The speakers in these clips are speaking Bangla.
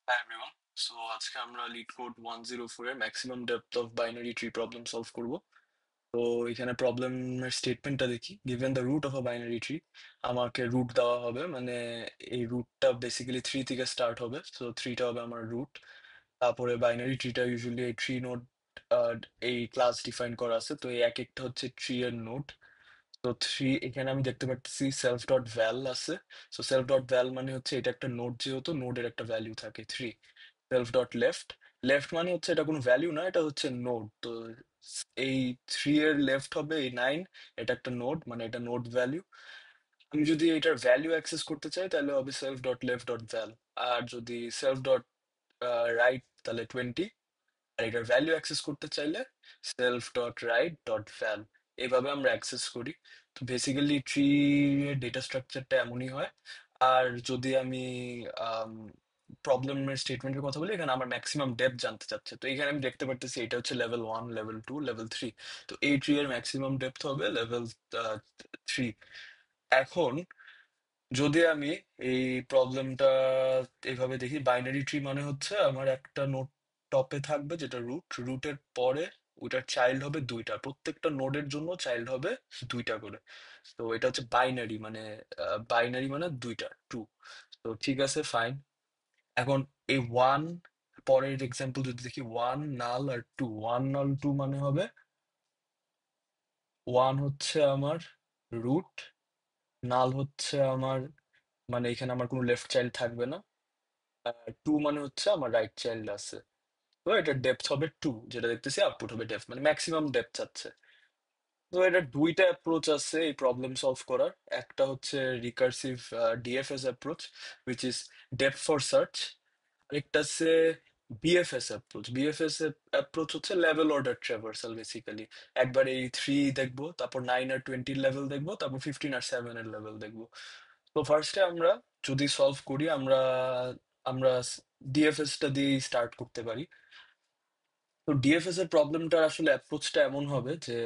Hi everyone. আজকে আমরা লিড কোড 104 এর maximum depth of binary tree problem solve করব। তো এখানে প্রবলেমের স্টেটমেন্টটা দেখি, given the root of a binary tree. আমাকে রুট দেওয়া হবে, মানে এই রুটটা বেসিক্যালি 3 থেকে স্টার্ট হবে, সো 3টা হবে আমার রুট। তারপরে বাইনারি ট্রিটা ইউজুয়ালি এই থ্রি নোড এই ক্লাস ডিফাইন করা আছে, তো এই এক একটা হচ্ছে ট্রি এর নোড। তো থ্রি এখানে আমি দেখতে পাচ্ছি সেলফ ডট ভ্যাল আছে। সো সেলফ ডট ভ্যাল মানে হচ্ছে এটা একটা নোড, যেহেতু নোডের একটা ভ্যালু থাকে three. Self dot left, left মানে হচ্ছে এটা কোনো ভ্যালু না, এটা হচ্ছে নোড। তো এই থ্রি এর লেফট হবে এই নাইন, এটা একটা নোড, মানে এটা নোড ভ্যালু। আমি যদি এটার ভ্যালু অ্যাক্সেস করতে চাই তাহলে হবে সেলফ ডট লেফট ডট ভ্যাল। আর যদি সেলফ ডট রাইট তাহলে 20। আর এটার ভ্যালু অ্যাক্সেস করতে চাইলে সেলফ ডট রাইট ডট ভ্যাল। এইভাবে আমরা অ্যাক্সেস করি। তো বেসিক্যালি ট্রি এর ডেটা স্ট্রাকচারটা এমনই হয়। আর যদি আমি প্রবলেমের স্টেটমেন্টের কথা বলি, এখানে আমার ম্যাক্সিমাম ডেপথ জানতে চাচ্ছে। তো এখানে আমি দেখতে পারতেছি এটা হচ্ছে level one, level two, level three. তো এই ট্রি এর ম্যাক্সিমাম ডেপথ হবে লেভেল থ্রি। এখন যদি আমি এই প্রবলেমটা এইভাবে দেখি, বাইনারি ট্রি মানে হচ্ছে আমার একটা নোড টপে থাকবে যেটা রুট, রুটের পরে ওইটার চাইল্ড হবে দুইটা, প্রত্যেকটা নোডের জন্য চাইল্ড হবে দুইটা করে। তো এটা হচ্ছে বাইনারি, মানে বাইনারি মানে দুইটা, টু। তো ঠিক আছে, ফাইন। এখন এই ওয়ান, পরের এক্সাম্পল যদি দেখি, ওয়ান নাল আর টু। ওয়ান নাল টু মানে হবে, ওয়ান হচ্ছে আমার রুট, নাল হচ্ছে আমার, মানে এখানে আমার কোনো লেফট চাইল্ড থাকবে না। টু মানে হচ্ছে আমার রাইট চাইল্ড আছে। তো এটা ডেপথ হবে টু, যেটা দেখতেছি আউটপুট হবে ডেপথ, মানে ম্যাক্সিমাম ডেপথ চাচ্ছে। তো এটা দুইটা অ্যাপ্রোচ আছে এই প্রবলেম সলভ করার। একটা হচ্ছে recursive DFS approach, which is depth for search. আরেকটা আছে বিএফএস অ্যাপ্রোচ। বিএফএস অ্যাপ্রোচ হচ্ছে লেভেল অর্ডার ট্রাভার্সাল বেসিক্যালি। একবার এই থ্রি দেখবো, তারপর নাইন আর টোয়েন্টির লেভেল দেখবো, তারপর ফিফটিন আর সেভেনের লেভেল দেখবো। তো ফার্স্টে আমরা যদি সলভ করি, আমরা আমরা ডিএফএস টা দিয়ে স্টার্ট করতে পারি। তো ডিএফএস এর প্রবলেমটা আসলে অ্যাপ্রোচটা এমন হবে যে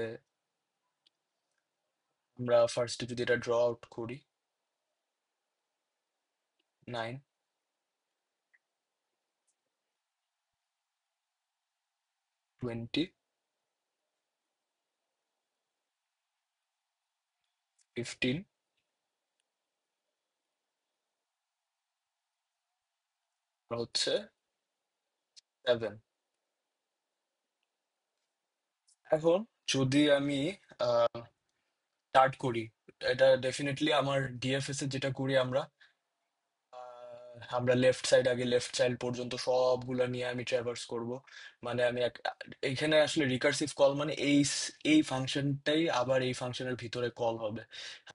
আমরা ফার্স্টে যদি এটা ড্র আউট করি, নাইন, টোয়েন্টি, ফিফটিন, হচ্ছে সেভেন। এখন যদি আমি স্টার্ট করি, এটা ডেফিনেটলি আমার ডিএফএস এ যেটা করি আমরা, আমরা লেফট সাইড, আগে লেফট চাইল্ড পর্যন্ত সবগুলা নিয়ে আমি ট্রাভার্স করব। মানে আমি এখানে আসলে রিকার্সিভ কল মানে এই ফাংশনটাই আবার এই ফাংশনের ভিতরে কল হবে।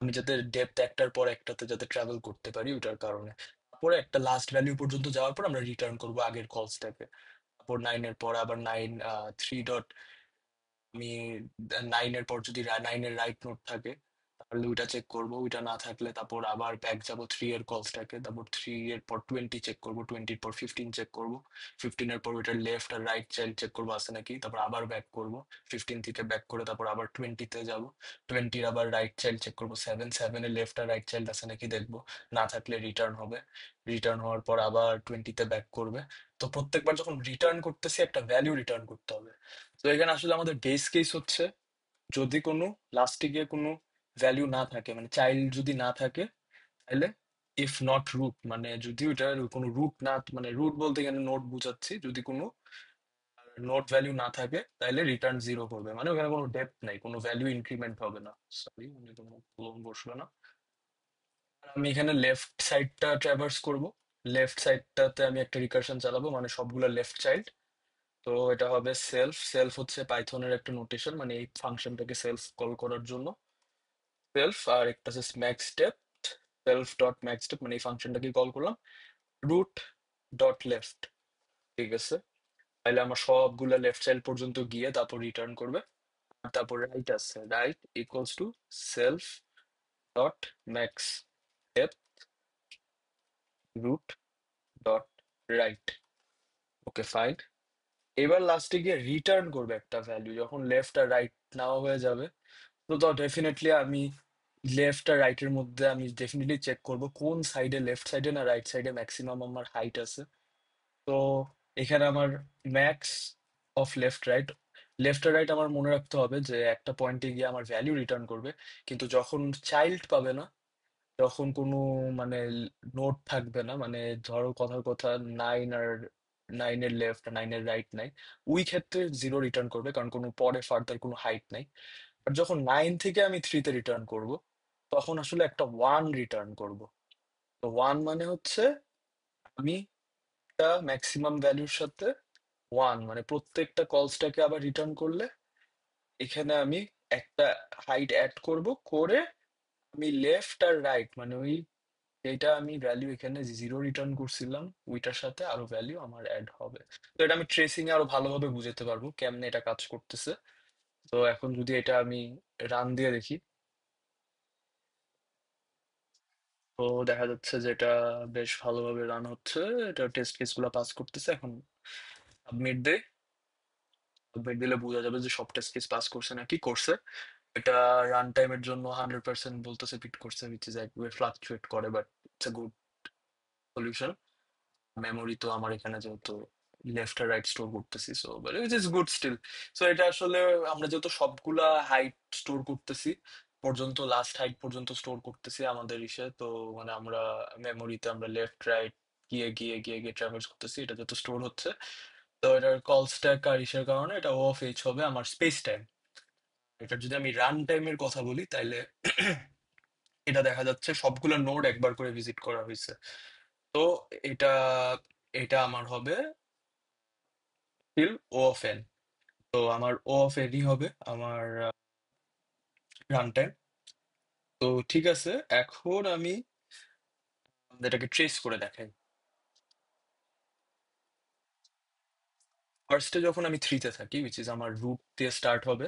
আমি যাতে ডেপথ একটার পর একটাতে যাতে ট্রাভেল করতে পারি ওটার কারণে। তারপরে একটা লাস্ট ভ্যালু পর্যন্ত যাওয়ার পর আমরা রিটার্ন করব আগের কলসটাকে। তারপর নাইনের পর আবার নাইন, থ্রি ডট, আমি নাইনের পর যদি নাইনের রাইট নোট থাকে তাহলে ওইটা চেক করব, ওইটা না থাকলে তারপর আবার ব্যাক যাব থ্রি এর কলসটাকে, তারপর থ্রি এর পর টোয়েন্টি চেক করব, টোয়েন্টির পর ফিফটিন চেক করব, ফিফটিনের পর ওইটার লেফট আর রাইট চাইল্ড চেক করবো আছে নাকি, তারপর আবার ব্যাক করব, ফিফটিন থেকে ব্যাক করে তারপর আবার টোয়েন্টিতে যাব, টোয়েন্টির আবার রাইট চাইল্ড চেক করবো, সেভেন, সেভেনের লেফট আর রাইট চাইল্ড আছে নাকি দেখবো, না থাকলে রিটার্ন হবে, রিটার্ন হওয়ার পর আবার টোয়েন্টিতে ব্যাক করবে। তো প্রত্যেকবার যখন রিটার্ন করতেছি একটা ভ্যালু রিটার্ন করতে হবে। তো এখানে আসলে আমাদের বেস কেস হচ্ছে যদি কোনো লাস্টে গিয়ে কোনো ভ্যালু না থাকে, মানে চাইল্ড যদি না থাকে, তাহলে ইফ নট রুট, মানে যদি ওটার কোনো রুট না, মানে রুট বলতে এখানে নোট বুঝাচ্ছি, যদি কোনো নোট ভ্যালু না থাকে তাহলে রিটার্ন জিরো করবে, মানে ওখানে কোনো ডেপথ নাই, কোনো ভ্যালু ইনক্রিমেন্ট হবে না। সরি, মানে কোনো কলম বসবে না। আর আমি এখানে লেফট সাইডটা ট্রাভার্স করব। লেফট সাইডটাতে আমি একটা রিকারশন চালাবো, মানে সবগুলা লেফট চাইল্ড। তো এটা হবে সেলফ। সেলফ হচ্ছে পাইথনের একটা নোটেশন, মানে এই ফাংশনটাকে সেলফ কল করার জন্য সেলফ। আর একটা হচ্ছে max step, self dot max step, মানে এই ফাংশনটাকে কল করলাম রুট ডট লেফট। ঠিক আছে, তাহলে আমার সবগুলা লেফট চাইল্ড পর্যন্ত গিয়ে তারপর রিটার্ন করবে। আর তারপর রাইট আছে, right equals to self dot max step root dot right. Okay, fine. এবার লাস্টে গিয়ে রিটার্ন করবে একটা ভ্যালু যখন লেফট আর রাইট নেওয়া হয়ে যাবে। তো ডেফিনেটলি আমি লেফট আর রাইটের মধ্যে আমি ডেফিনেটলি চেক করব কোন সাইডে, লেফট সাইডে না রাইট সাইডে ম্যাক্সিমাম আমার হাইট আছে। তো এখানে আমার max of left right, left আর রাইট আমার মনে রাখতে হবে যে একটা পয়েন্টে গিয়ে আমার ভ্যালু রিটার্ন করবে, কিন্তু যখন চাইল্ড পাবে না, যখন কোনো মানে নোট থাকবে না, মানে ধরো কথার কথা নাইন আর নাইনের লেফট আর নাইনের রাইট নাই, ওই ক্ষেত্রে জিরো রিটার্ন করবে, কারণ কোনো পরে ফার্দার কোনো হাইট নাই। আর যখন নাইন থেকে আমি থ্রিতে রিটার্ন করব, তখন আসলে একটা ওয়ান রিটার্ন করব। তো ওয়ান মানে হচ্ছে আমি একটা ম্যাক্সিমাম ভ্যালুর সাথে ওয়ান, মানে প্রত্যেকটা কলসটাকে আবার রিটার্ন করলে এখানে আমি একটা হাইট অ্যাড করব, করে আমি লেফট আর রাইট মানে ওই, এটা আমি ভ্যালু এখানে জিরো রিটার্ন করছিলাম, ওইটার সাথে আরো ভ্যালু আমার অ্যাড হবে। তো এটা আমি ট্রেসিং এ আরো ভালোভাবে বুঝাতে পারবো কেমনে এটা কাজ করতেছে। তো এখন যদি এটা আমি রান দিয়ে দেখি, তো দেখা যাচ্ছে যে এটা বেশ ভালোভাবে রান হচ্ছে, এটা টেস্ট কেস গুলা পাস করতেছে। এখন সাবমিট দে, সাবমিট দিলে বোঝা যাবে যে সব টেস্ট কেস পাস করছে নাকি করছে। এটা রান টাইমের জন্য 100% বলতেছে পিট করছে, উইচ ইজ একবার ফ্লাকচুয়েট করে, but it's a good solution. Memory তো আমার এখানে যেহেতু লেফট আর রাইট স্টোর করতেছি, so it is good still. সো এটা আসলে আমরা যেহেতু সবগুলা হাইট স্টোর করতেছি পর্যন্ত, লাস্ট হাইট পর্যন্ত স্টোর করতেছি আমাদের ইসে, তো মানে আমরা মেমোরিতে আমরা লেফট রাইট গিয়ে গিয়ে গিয়ে গিয়ে ট্রাভার্স করতেছি, এটা যেহেতু স্টোর হচ্ছে। তো এটার কল স্ট্যাক আর ইসের কারণে এটা ও অফ এইচ হবে আমার স্পেস টাইম। এটার যদি আমি রান টাইমের কথা বলি তাইলে এটা দেখা যাচ্ছে সবগুলো নোড একবার করে ভিজিট করা হয়েছে। তো এটা এটা আমার হবে স্টিল ও অফ এন। তো আমার ও অফ এনই হবে আমার রান টাইম। তো ঠিক আছে, এখন আমি এটাকে ট্রেস করে দেখাই। ফার্স্টে যখন আমি থ্রিতে থাকি, উইচ ইজ আমার রুট দিয়ে স্টার্ট হবে,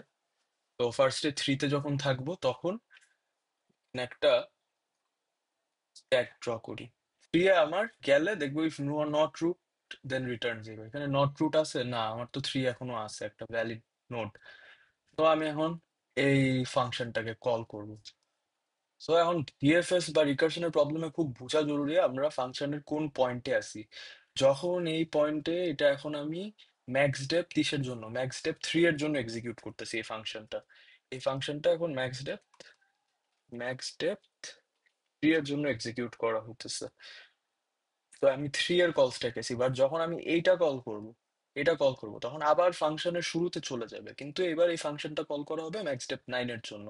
তো ফার্স্টে থ্রিতে যখন থাকবো তখন একটা স্ট্যাক ড্র করি। থ্রি এ আমার গেলে দেখবো if no not root then return zero. এখানে নট রুট আছে না, আমার তো থ্রি এখনো আছে একটা ভ্যালিড নোড। তো আমি এখন এই ফাংশনটাকে কল করব। সো এখন ডিএফএস বা রিকারশনের প্রবলেমে খুব বোঝা জরুরি আমরা ফাংশনের কোন পয়েন্টে আছি। যখন এই পয়েন্টে এটা এখন আমি ম্যাক্স ডেপথ কিসের জন্য, ম্যাক্স ডেপথ থ্রি এর জন্য এক্সিকিউট করতেছি এই ফাংশনটা। এই ফাংশনটা এখন ম্যাক্স ডেপথ থ্রি এর জন্য এক্সিকিউট করা হইতেছে। তো আমি থ্রি এর কল স্ট্যাক এসি, বাট যখন আমি এটা কল করব তখন আবার ফাংশনের শুরুতে চলে যাবে, কিন্তু এবার এই ফাংশনটা কল করা হবে ম্যাক্স ডেপথ নাইন এর জন্য।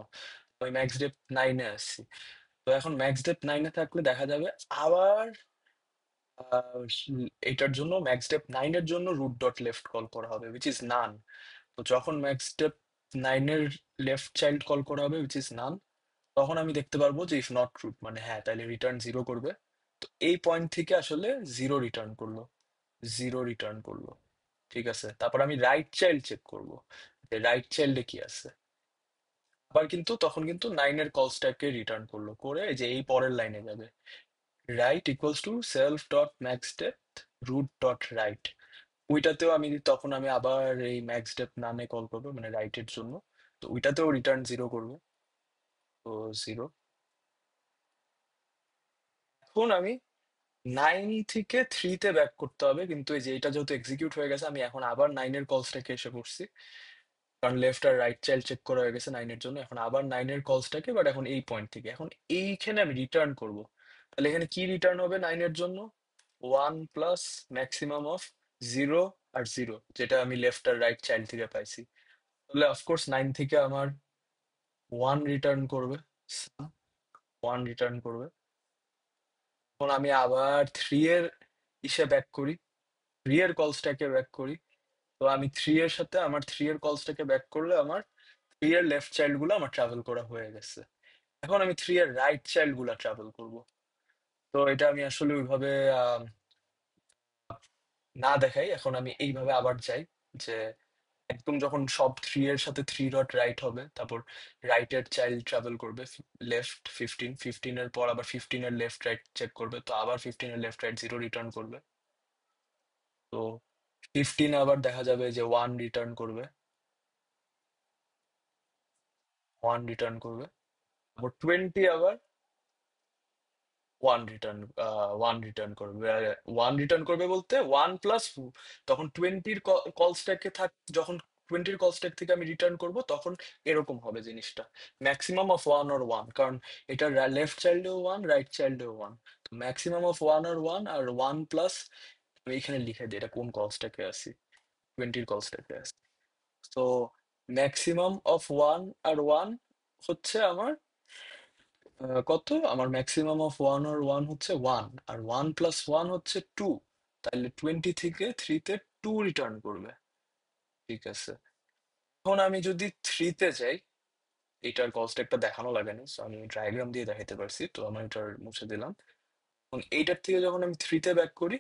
তো আমি ম্যাক্স ডেপথ নাইনে আসছি। তো এখন ম্যাক্স ডেপথ নাইনে থাকলে দেখা যাবে আবার এটার জন্য ম্যাক্স ডেপথ নাইনের জন্য রুট ডট লেফট কল করা হবে উইচ ইজ নান। তো যখন ম্যাক্স ডেপথ নাইনের লেফট চাইল্ড কল করা হবে উইচ ইজ নান, তখন আমি দেখতে পারবো যে ইফ নট রুট মানে হ্যাঁ, তাহলে রিটার্ন জিরো করবে। তো এই পয়েন্ট থেকে আসলে জিরো রিটার্ন করলো, জিরো রিটার্ন করলো। ঠিক আছে, তারপর আমি রাইট চাইল্ড চেক করব যে রাইট চাইল্ডে কি আছে। আবার কিন্তু তখন কিন্তু নাইনের কল স্ট্যাককে রিটার্ন করলো, করে এই যে এই পরের লাইনে যাবে, right equals to self dot max depth root dot right. ওইটাতেও আমি তখন আমি আবার এই ম্যাক্স ডেপথ নামে কল করবো মানে রাইটের জন্য। তো ওইটাতেও রিটার্ন জিরো করবে, তো জিরো। এখন আমি নাইন থেকে থ্রিতে ব্যাক করতে হবে, কিন্তু এই যে এটা যেহেতু এক্সিকিউট হয়ে গেছে আমি এখন আবার নাইনের কলসটাকে এসে করছি, কারণ লেফট আর রাইট চাইল্ড চেক করা হয়ে গেছে নাইনের জন্য। এখন আবার নাইনের কলসটাকে, বাট এখন এই পয়েন্ট থেকে এখন এইখানে আমি রিটার্ন করব। তাহলে এখানে কি রিটার্ন হবে নাইনের জন্য? One plus maximum of zero আর জিরো, যেটা আমি লেফট আর রাইট চাইল্ড থেকে পাইছি। তাহলে অফকোর্স নাইন থেকে আমার ওয়ান রিটার্ন করবে, ওয়ান রিটার্ন করবে। এখন আমি আবার থ্রি এর ইসে ব্যাক করি, থ্রি এর কলসটাকে ব্যাক করি। তো আমি থ্রি এর সাথে আমার থ্রি এর কলসটাকে ব্যাক করলে আমার থ্রি এর লেফট চাইল্ড গুলো আমার ট্রাভেল করা হয়ে গেছে। এখন আমি থ্রি এর রাইট চাইল্ড গুলা ট্রাভেল করব। তো এটা আমি আসলে ওইভাবে আহ, না দেখাই, এখন আমি এইভাবে আবার যাই যে একদম যখন সব থ্রি এর সাথে থ্রি ডট রাইট হবে, তারপর রাইটের চাইল্ড ট্রাভেল করবে লেফট ফিফটিন, ফিফটিনের পর আবার ফিফটিনের লেফট রাইট চেক করবে, তো আবার ফিফটিনের লেফট রাইট জিরো রিটার্ন করবে। তো ফিফটিন আবার দেখা যাবে যে ওয়ান রিটার্ন করবে, ওয়ান রিটার্ন করবে। তারপর টোয়েন্টি আবার ওয়ান রিটার্ন করবে। ওয়ান রিটার্ন করবে বলতে 1 প্লাস, তখন টোয়েন্টির কল স্ট্যাকে যখন টোয়েন্টির কল স্ট্যাক থেকে আমি রিটার্ন করব তখন এরকম হবে জিনিসটা, maximum of one or one, কারণ এটা লেফট চাইল্ডেও ওয়ান, রাইট চাইল্ডেও ওয়ান, তো ম্যাক্সিমাম অফ ওয়ান আর ওয়ান, আর 1 প্লাস, আমি এখানে লিখে দিই এটা কোন কল স্ট্যাকে আছি, টোয়েন্টির কল স্ট্যাকে আছি। তো ম্যাক্সিমাম অফ ওয়ান আর ওয়ান হচ্ছে আমার কত, আমার ম্যাক্সিমাম অফ ওয়ান আর ওয়ান হচ্ছে ওয়ান, আর 1 প্লাস 1 হচ্ছে টু, তাহলে টোয়েন্টি থেকে থ্রিতে টু রিটার্ন করবে। ঠিক আছে, এখন আমি যদি থ্রিতে যাই, এটার কস্ট একটা দেখানো লাগে না, so আমি ডায়াগ্রাম দিয়ে দেখাতে পারছি, তো আমি এটার মুছে দিলাম। এখন এইটার থেকে যখন আমি থ্রিতে ব্যাক করি,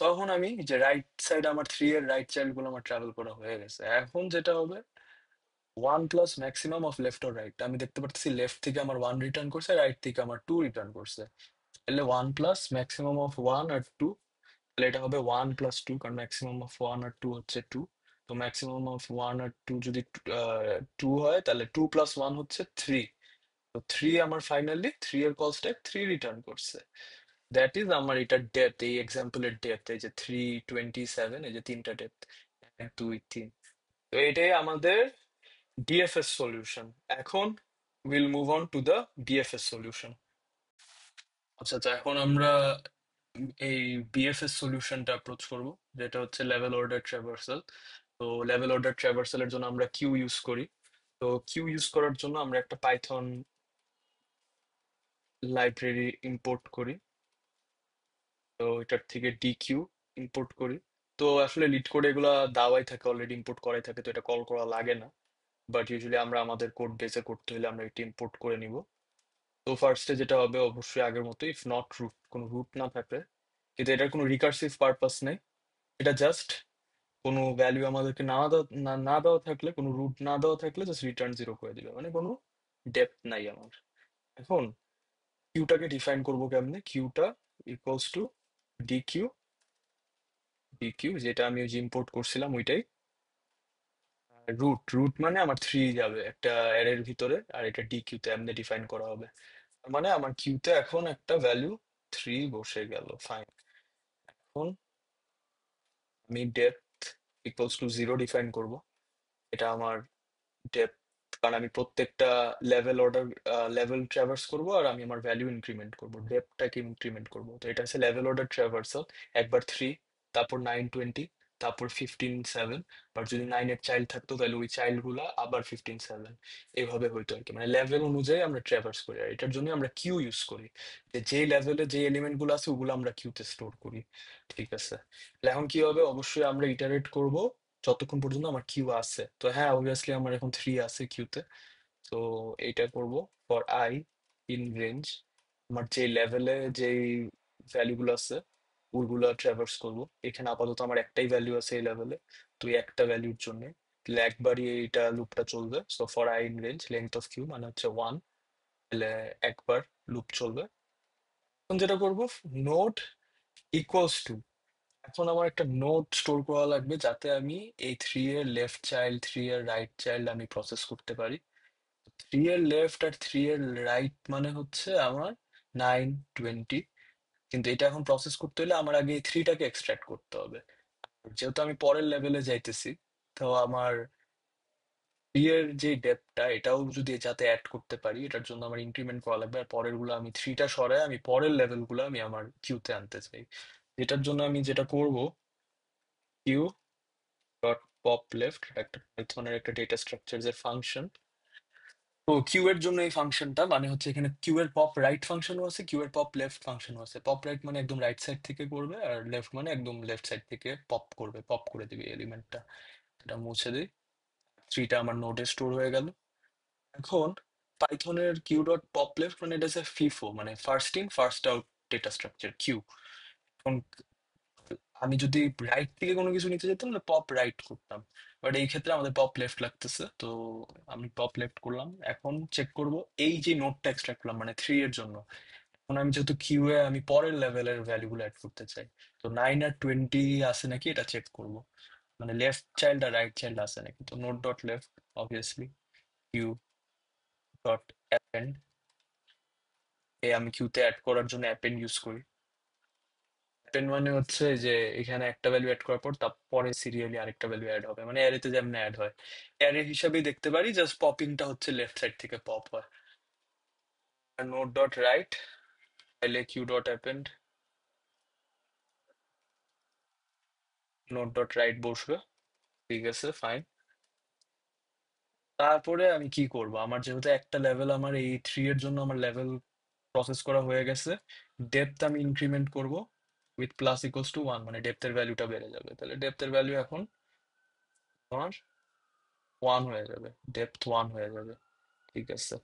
তখন আমি যে রাইট সাইড, আমার থ্রি এর রাইট চাইল্ড গুলো আমার ট্রাভেল করা হয়ে গেছে, এখন যেটা হবে 1 plus maximum of left or right, আমি দেখতে পাচ্ছি লেফট থেকে আমার ওয়ান রিটার্ন করছে, রাইট থেকে আমার টু রিটার্ন করছে, তাহলে 1 প্লাস ম্যাক্সিমাম অফ ওয়ান আর টু, তাহলে এটা হবে 1 প্লাস 2, কারণ ম্যাক্সিমাম অফ ওয়ান আর টু হচ্ছে টু, তো ম্যাক্সিমাম অফ ওয়ান আর টু যদি টু হয়, তাহলে 2 প্লাস 1 হচ্ছে থ্রি, তো থ্রি আমার ফাইনালি থ্রি এর কস্টে থ্রি রিটার্ন করছে। দ্যাট ইজ আমার এটার ডেপথ, এই এক্সাম্পলের ডেপথ, এই যে 327, এই যে তিনটা ডেপথ, 1 2 3, তো এটাই আমাদের ডিএফএস সলিউশন। এখন will move on to the BFS solution. আচ্ছা, তো এখন আমরা এই বিএফএস সলিউশনটা অ্যাপ্রোচ করব, যেটা হচ্ছে লেভেল অর্ডার ট্রাভার্সাল। তো লেভেল অর্ডার ট্রাভার্সালের জন্য আমরা কিউ ইউজ করি। তো কিউ ইউজ করার জন্য আমরা একটা পাইথন লাইব্রেরি ইম্পোর্ট করি, তো এটার থেকে ডিকিউ ইম্পোর্ট করি। তো আসলে লিড কোড এগুলা দেওয়াই থাকে, অলরেডি ইম্পোর্ট করাই থাকে, তো এটা কল করা লাগে না, বাট ইউজুয়ালি আমরা আমাদের কোড বেসে করতে হলে আমরা এটা ইম্পোর্ট করে নিব। তো ফার্স্টে যেটা হবে অবশ্যই আগের মতো, ইফ নট রুট, কোনো রুট না থাকে, কিন্তু এটার কোনো রিকার্সিভ পারপাস নেই, এটা জাস্ট কোনো ভ্যালু আমাদেরকে না দেওয়া থাকলে, কোনো রুট না দেওয়া থাকলে জাস্ট রিটার্ন জিরো করে দিবে, মানে কোনো ডেপথ নাই আমার। এখন কিউটাকে ডিফাইন করবো কেমনে, কিউটা ইকুয়ালস টু ডিকিউ, ডিকিউ যেটা আমি ওই যে ইম্পোর্ট করছিলাম ওইটাই, রুট, রুট মানে আমার থ্রি যাবে একটা অ্যারের ভিতরে, আর এটা ডিকিউতে এমনি ডিফাইন করা হবে, তার মানে আমার কিউতে এখন একটা ভ্যালু থ্রি বসে গেল, ফাইন। এখন আমি depth equals to zero define করব, এটা আমার ডেপথ, কারণ আমি প্রত্যেকটা লেভেল অর্ডার লেভেল ট্রাভার্স করব, আর আমি আমার ভ্যালু ইনক্রিমেন্ট করব, ডেপথটাকে ইনক্রিমেন্ট করব, তো এটা হচ্ছে লেভেল অর্ডার ট্রাভার্সাল। একবার থ্রি, তারপর 920, তারপর 15 7, বাট যদি নাইনের চাইল্ড থাকতো তাহলে ওই চাইল্ড গুলা আবার 15 7, এইভাবে হইতো আর কি, মানে লেভেল অনুযায়ী আমরা ট্রাভার্স করি, আর এটার জন্য আমরা কিউ ইউজ করি, যে লেভেলে যে এলিমেন্ট গুলো আছে ওগুলো আমরা কিউতে স্টোর করি। ঠিক আছে, তাহলে এখন কি হবে, অবশ্যই আমরা ইটারেট করব যতক্ষণ পর্যন্ত আমার কিউ আছে, তো হ্যাঁ অবভিয়াসলি আমার এখন থ্রি আছে কিউতে, তো এইটা করব ফর আই ইন রেঞ্জ, আমার যে লেভেলে যেই ভ্যালুগুলো আছে ওগুলা ট্রাভার্স করব, এখানে আপাতত আমার একটাই ভ্যালু আছে এই লেভেলে, তো এই একটা ভ্যালুর জন্য তাহলে একবারই এইটা লুপটা চলবে, so for i in range length of queue মানে হচ্ছে ওয়ান, তাহলে একবার লুপ চলবে। এখন যেটা করব, নোড ইকুয়ালস টু, এখন আমার একটা নোড স্টোর করা লাগবে যাতে আমি এই থ্রি এর লেফট চাইল্ড, থ্রি এর রাইট চাইল্ড আমি প্রসেস করতে পারি। থ্রি এর লেফট আর থ্রি এর রাইট মানে হচ্ছে আমার 920, কিন্তু এটা এখন প্রসেস করতে হলে আমার আগে এই থ্রিটাকে এক্সট্রাক্ট করতে হবে, যেহেতু আমি পরের লেভেলে যাইতেছি, তো আমার থ্রি এর যে ডেপটা এটাও যদি যাতে অ্যাড করতে পারি, এটার জন্য আমার ইনক্রিমেন্ট করা লাগবে, আর পরের গুলো আমি থ্রিটা সরাই আমি পরের লেভেল গুলো আমি আমার কিউতে আনতে চাই, যেটার জন্য আমি যেটা করব, কিউ ডট পপ লেফট, একটা পাইথনের একটা ডেটা স্ট্রাকচারস এর ফাংশন। তো কিউ এর জন্য এই ফাংশনটা মানে হচ্ছে, এখানে কিউ এর পপ রাইট ফাংশনও আছে, কিউ এর পপ লেফট ফাংশনও আছে, পপ রাইট মানে একদম রাইট সাইড থেকে করবে, আর লেফট মানে একদম লেফট সাইড থেকে পপ করবে, পপ করে দিবে এলিমেন্টটা। এটা মুছে দিই, থ্রিটা আমার নোডে স্টোর হয়ে গেল। এখন পাইথনের কিউ ডট পপ লেফট মানে এটা হচ্ছে ফিফো, মানে first in first out data structure queue. এখন আমি যদি রাইট থেকে কোনো কিছু নিতে যেতাম তাহলে পপ রাইট করতাম, বাট এই ক্ষেত্রে আমাদের পপ লেফট লাগতেছে, তো আমি পপ লেফট করলাম। এখন চেক করব এই যে নোটটা এক্সট্রাক্ট করলাম মানে থ্রি এর জন্য, এখন আমি যেহেতু কিউ এ আমি পরের লেভেলের ভ্যালুগুলো অ্যাড করতে চাই, তো 9 আর 20 আছে নাকি এটা চেক করব, মানে লেফট চাইল্ড আর রাইট চাইল্ড আছে নাকি, তো node dot left obviously, queue dot append আমি কিউতে অ্যাড করার জন্য অ্যাপেন্ড ইউজ করি। অ্যাপেন্ড মানে হচ্ছে যে এখানে একটা ভ্যালু অ্যাড করার পর তারপরে সিরিয়ালি আরেকটা ভ্যালু অ্যাড হবে, মানে অ্যারেতে যেমন অ্যাড হয় অ্যারে হিসাবেই দেখতে পারি, জাস্ট পপিংটা হচ্ছে লেফট সাইড থেকে পপ হয়। আর নোট ডট রাইট তাহলে queue dot append node dot right বসবে। ঠিক আছে, ফাইন। তারপরে আমি কি করব, আমার যেহেতু একটা লেভেল আমার এই 3 এর জন্য আমার লেভেল প্রসেস করা হয়ে গেছে, ডেপথ আমি ইনক্রিমেন্ট করব উইথ প্লাস ইকুয়ালস টু 1, মানে ডেপথের ভ্যালুটা বেড়ে যাবে। তাহলে ডেপথের ভ্যালু এখন আমার 1 হয়ে যাবে, ডেপথ 1 হয়ে যাবে। ঠিক আছে,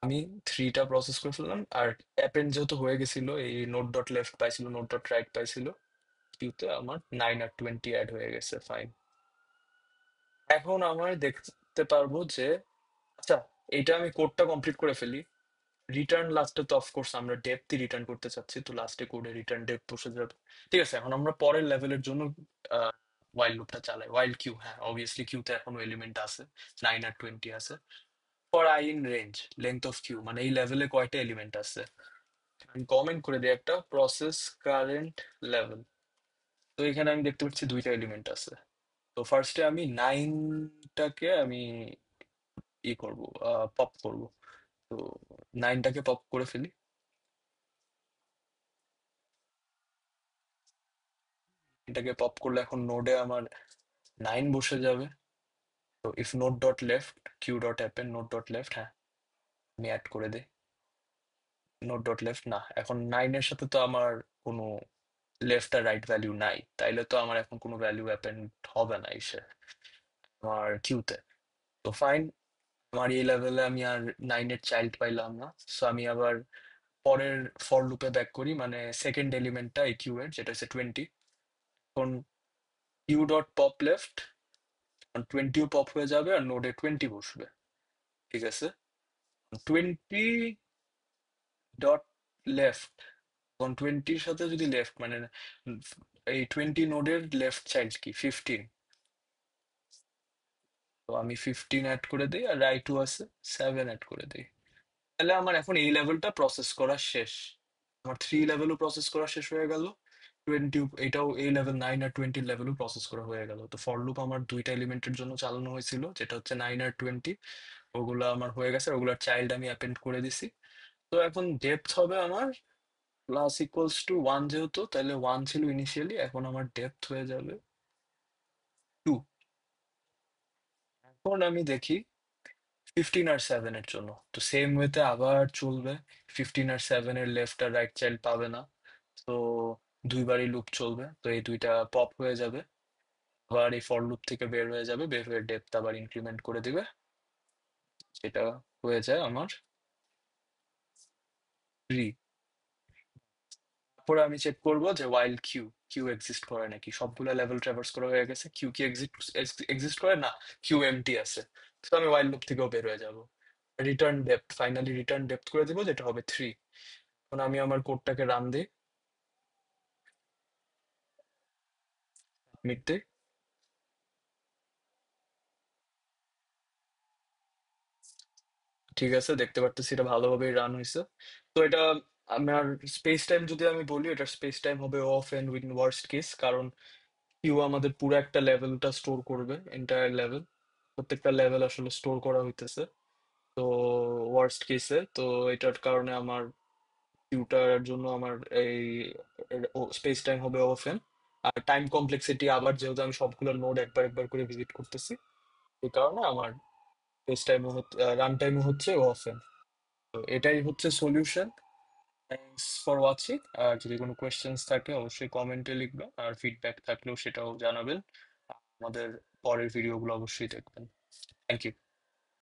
আমি 3টা প্রসেস করে ফেললাম। আর অ্যাপেন্ড যেহেতু হয়ে গেছিল, এই নোট ডট লেফট পাইছিল, নোট ডট রাইট পাইছিল, কিউতে আমার 9 আর 20 অ্যাড হয়ে গেছে, ফাইন। এখন আমার দেখতে পারবো যে আচ্ছা, এইটা আমি কোডটা কমপ্লিট করে ফেলি। রিটার্ন লাস্টে তো অফকোর্স আমরা ডেপথই রিটার্ন করতে চাচ্ছি, তো লাস্টে কোডে রিটার্ন ডেপথ বসে যাবে। ঠিক আছে, এখন আমরা পরের লেভেলের জন্য ওয়াইল লুপটা চালাই। ওয়াইল কিউ, হ্যাঁ অবভিয়াসলি কিউতে এখনো এলিমেন্ট আছে, 9 আর 20 আছে। For i in range length of queue, মানে এই লেভেলে কয়টা এলিমেন্ট আছে, আমি কমেন্ট করে দিই একটা প্রসেস কারেন্ট লেভেল। তো এখানে আমি দেখতে পাচ্ছি 2টা এলিমেন্ট আছে। তো ফার্স্টে আমি 9টাকে আমি করব, পপ করব। তো 9টাকে পপ করে ফেলি। এটাকে পপ করলে এখন নোডে আমার 9 বসে যাবে। তো if node dot left q dot append node dot left, হ্যাঁ আমি অ্যাড করে দিই। নোট ডট লেফট না, এখন 9-এর সাথে তো আমার কোনো লেফট আর রাইট ভ্যালু নাই, তাইলে তো আমার এখন কোনো ভ্যালু অ্যাপেন্ড হবে না এসে আমার কিউতে। তো ফাইন, আমার এই লেভেলে আমি আর 9-এর চাইল্ড পাইলাম না। সো আমি আবার পরের ফর লুপে ব্যাক করি, মানে সেকেন্ড এলিমেন্টটা এই কিউ এর, যেটা হচ্ছে 20। এখন কিউ ডট পপ লেফট, 20ও পপ হয়ে যাবে আর নোডে 20 বসবে। ঠিক আছে, 20 ডট লেফট, এখন 20-র সাথে যদি লেফট মানে এই 20 নোডের লেফট চাইল্ড কি 15, তো আমি 15 অ্যাড করে দিই, আর রাইটও আছে 7 অ্যাড করে দিই। তাহলে আমার এখন এই লেভেলটা প্রসেস করা শেষ। আমার 3 লেভেলও প্রসেস করা শেষ হয়ে গেল, 20 এটাও এই লেভেল 9 আর 20 লেভেলও প্রসেস করা হয়ে গেল। তো ফর লুপ আমার 2টা এলিমেন্টের জন্য চালানো হয়েছিল, যেটা হচ্ছে 9 আর 20। ওগুলো আমার হয়ে গেছে, ওগুলোর চাইল্ড আমি অ্যাপেন্ড করে দিছি। তো এখন ডেপথ হবে আমার প্লাস ইকুয়ালস টু 1, যেহেতু তাহলে 1 ছিল ইনিশিয়ালি, এখন আমার ডেপথ হয়ে যাবে 2। এখন আমি দেখি 15 আর 7-এর জন্য, তো সেম ওয়েতে আবার চলবে। 15 আর 7-এর লেফট আর রাইট চাইল্ড পাবে না, তো দুইবারই লুপ চলবে, তো এই দুইটা পপ হয়ে যাবে। আবার এই ফর লুপ থেকে বের হয়ে যাবে, বের হয়ে ডেপথ আবার ইনক্রিমেন্ট করে দিবে, যেটা হয়ে যায় আমার 3। তারপরে আমি চেক করব যে ওয়াইল কিউ, কিউ এক্সিস্ট করে নাকি। সবগুলা লেভেল ট্রাভার্স করা হয়ে গেছে, কিউ কি এক্সিস্ট করে না, কিউ এমটি আছে। তো আমি ওয়াইল লুপ থেকেও বের হয়ে যাব। Return depth, finally return depth করে দিব, যেটা হবে 3। এখন আমি আমার কোডটাকে রান দিই, সাবমিট দিই। ঠিক আছে, দেখতে পারতেছি এটা ভালোভাবেই রান হয়েছে। তো এটা আমার স্পেস টাইম যদি আমি বলি, এটার স্পেস টাইম হবে of n in worst case, কারণ কিউ আমাদের পুরো একটা লেভেলটা স্টোর করবে, এন্টায়ার লেভেল, প্রত্যেকটা লেভেল আসলে স্টোর করা হইতেছে। তো ওয়ার্স্ট কেসে তো এটার কারণে আমার কিউটার জন্য আমার এই স্পেস টাইম হবে অফেন। আর টাইম কমপ্লেক্সিটি আবার যেহেতু আমি সবগুলো নোড একবার একবার করে ভিজিট করতেছি, এই কারণে আমার স্পেস টাইমও রান টাইমও হচ্ছে অফেন। তো এটাই হচ্ছে সলিউশন। Thanks for watching. আর যদি কোনো কোয়েশ্চেন্স থাকে অবশ্যই কমেন্টে লিখবেন, আর ফিডব্যাক থাকলেও সেটাও জানাবেন। আমাদের পরের ভিডিওগুলো অবশ্যই দেখবেন। Thank you.